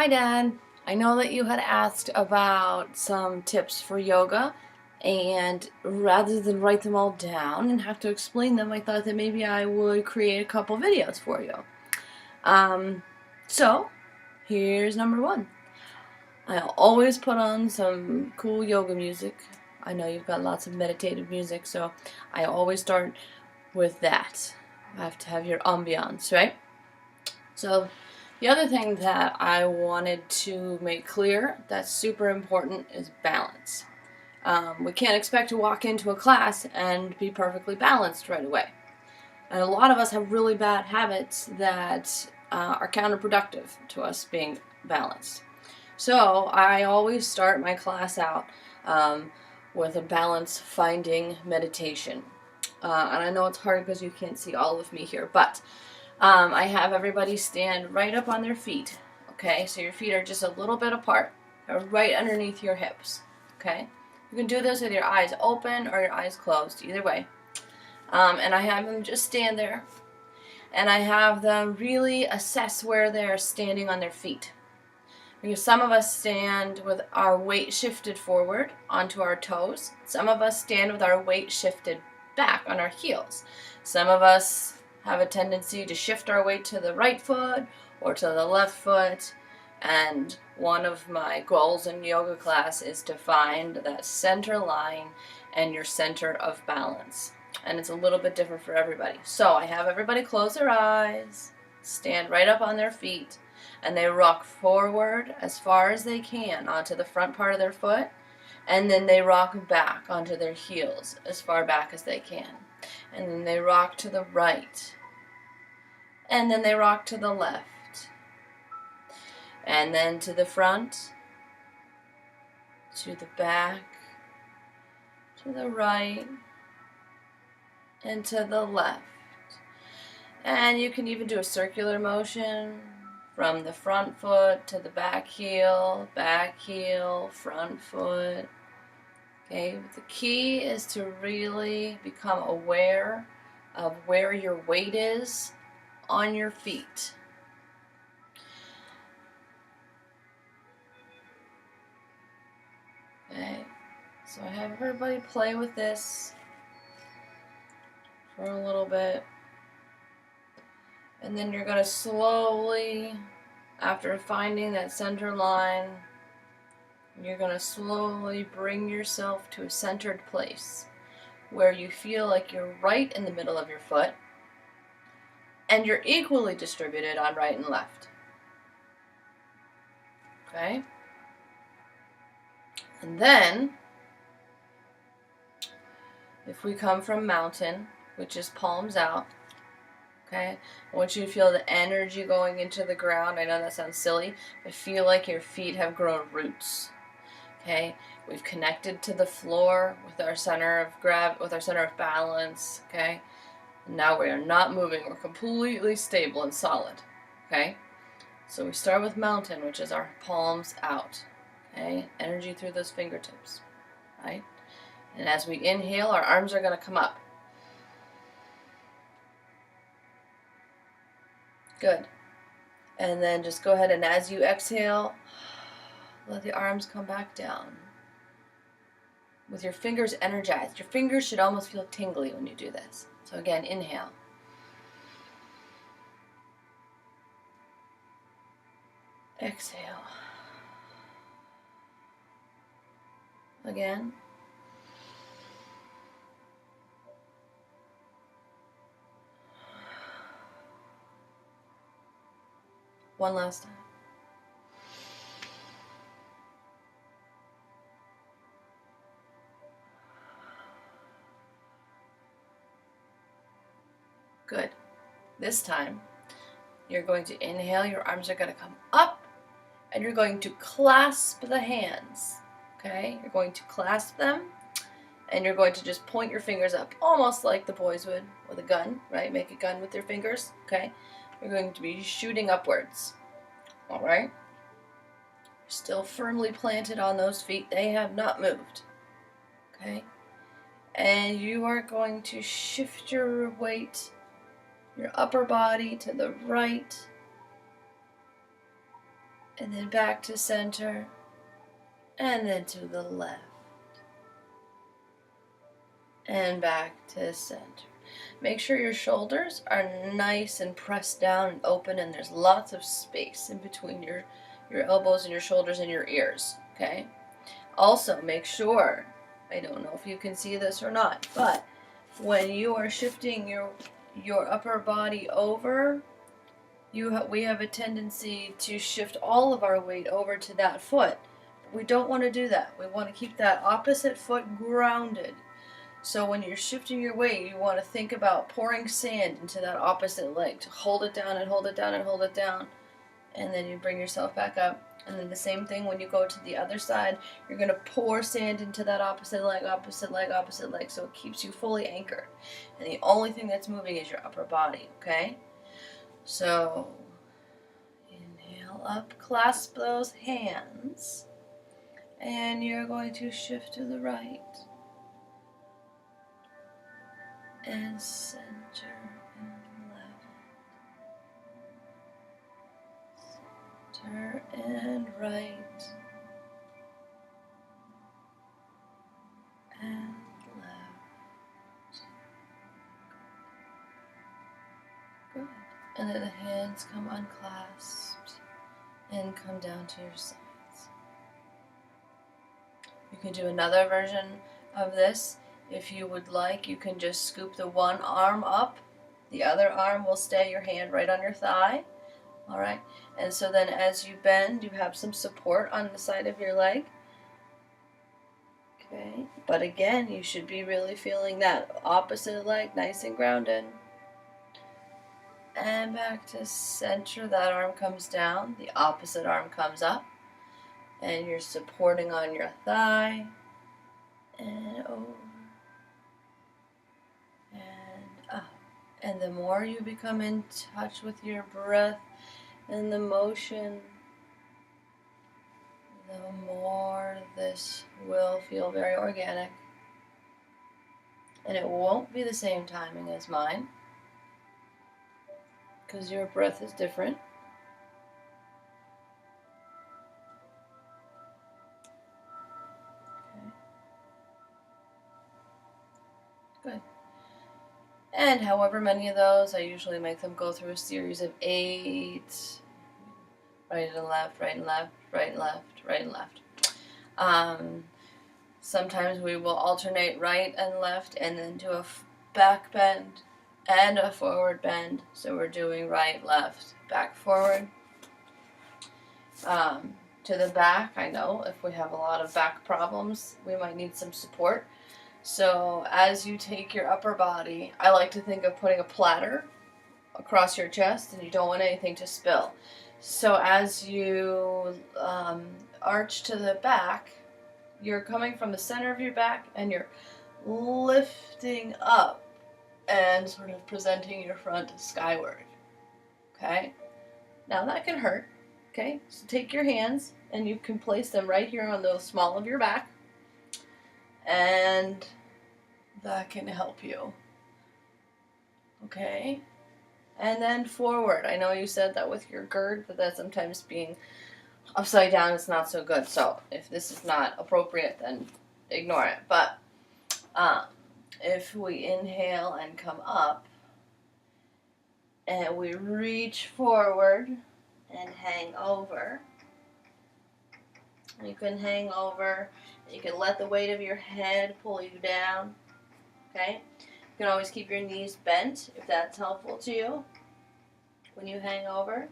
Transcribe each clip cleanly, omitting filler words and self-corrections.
Hi Dad, I know that you had asked about some tips for yoga, and rather than write them all down and have to explain them, I thought that maybe I would create a couple videos for you. Um, so here's number one. I'll always put on some cool yoga music. I know you've got lots of meditative music, so I always start with that. I have to have your ambiance, right? So the other thing that I wanted to make clear that's super important is balance. We can't expect to walk into a class and be perfectly balanced right away. And a lot of us have really bad habits that are counterproductive to us being balanced. So I always start my class out with a balance finding meditation. And I know it's hard because you can't see all of me here, but I have everybody stand right up on their feet. Okay, so your feet are just a little bit apart, right underneath your hips. Okay, you can do this with your eyes open or your eyes closed, either way. And I have them just stand there, and I have them really assess where they're standing on their feet. Because some of us stand with our weight shifted forward onto our toes. Some of us stand with our weight shifted back on our heels. Some of us have a tendency to shift our weight to the right foot or to the left foot. And one of my goals in yoga class is to find that center line and your center of balance. And it's a little bit different for everybody. So I have everybody close their eyes, stand right up on their feet, and they rock forward as far as they can onto the front part of their foot, and then they rock back onto their heels as far back as they can. And then they rock to the right, and then they rock to the left, and then to the front, to the back, to the right, and to the left. And you can even do a circular motion from the front foot to the back heel, front foot. Okay, the key is to really become aware of where your weight is on your feet. Okay, so I have everybody play with this for a little bit. And then you're going to slowly, after finding that center line, you're going to slowly bring yourself to a centered place where you feel like you're right in the middle of your foot and you're equally distributed on right and left. Okay? And then, if we come from mountain, which is palms out, okay, I want you to feel the energy going into the ground. I know that sounds silly, but feel like your feet have grown roots. Okay, we've connected to the floor with our center of balance. Okay, and now we are not moving. We're completely stable and solid. Okay, so we start with mountain, which is our palms out. Okay, energy through those fingertips. Right, and as we inhale, our arms are going to come up. Good. And then just go ahead and as you exhale, let the arms come back down. With your fingers energized. Your fingers should almost feel tingly when you do this. So again, inhale. Exhale. Again. One last time. Good. This time, you're going to inhale, your arms are going to come up, and you're going to clasp the hands. Okay? You're going to clasp them, and you're going to just point your fingers up, almost like the boys would with a gun, right? Make a gun with their fingers, okay? You're going to be shooting upwards, all right? You're still firmly planted on those feet. They have not moved, okay? And you are going to shift your weight, your upper body to the right and then back to center, and then to the left, and back to center. Make sure your shoulders are nice and pressed down and open, and there's lots of space in between your elbows and your shoulders and your ears, okay? Also, make sure, I don't know if you can see this or not, but when you are shifting your upper body over, we have a tendency to shift all of our weight over to that foot. We don't want to do that. We want to keep that opposite foot grounded. So when you're shifting your weight, you want to think about pouring sand into that opposite leg to hold it down and hold it down and hold it down. And then you bring yourself back up. And then the same thing when you go to the other side, you're going to pour sand into that opposite leg, opposite leg, opposite leg, so it keeps you fully anchored. And the only thing that's moving is your upper body, okay? So inhale up, clasp those hands, and you're going to shift to the right. And center and left. Center and right. And left. Good. And then the hands come unclasped and come down to your sides. You can do another version of this. If you would like, you can just scoop the one arm up. The other arm will stay your hand right on your thigh. All right. And so then as you bend, you have some support on the side of your leg. Okay. But again, you should be really feeling that opposite leg nice and grounded. And back to center. That arm comes down. The opposite arm comes up. And you're supporting on your thigh. And over. And the more you become in touch with your breath and the motion, the more this will feel very organic. And it won't be the same timing as mine, because your breath is different. Okay. Good. And however many of those, I usually make them go through a series of 8. Right and left, right and left, right and left, right and left. Sometimes we will alternate right and left and then do a back bend and a forward bend. So we're doing right, left, back, forward. To the back, I know if we have a lot of back problems, we might need some support. So as you take your upper body, I like to think of putting a platter across your chest, and you don't want anything to spill. So as you arch to the back, you're coming from the center of your back and you're lifting up and sort of presenting your front skyward. Okay? Now that can hurt. Okay? So take your hands and you can place them right here on the small of your back. And that can help you. Okay? And then forward. I know you said that with your gird, but that sometimes being upside down is not so good. So if this is not appropriate, then ignore it. But if we inhale and come up, and we reach forward and hang over. You can hang over. You can let the weight of your head pull you down. Okay? You can always keep your knees bent if that's helpful to you when you hang over.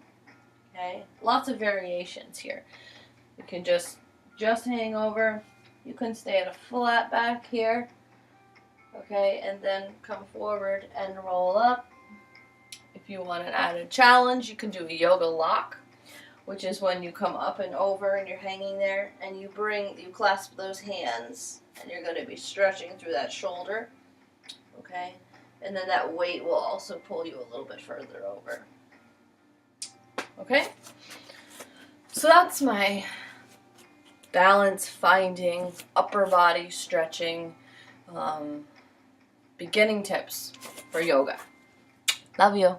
Okay? Lots of variations here. You can just hang over. You can stay at a flat back here. Okay? And then come forward and roll up. If you want an added challenge, you can do a yoga lock, which is when you come up and over and you're hanging there and you clasp those hands and you're going to be stretching through that shoulder. Okay? And then that weight will also pull you a little bit further over. Okay? So that's my balance finding, upper body stretching, beginning tips for yoga. Love you.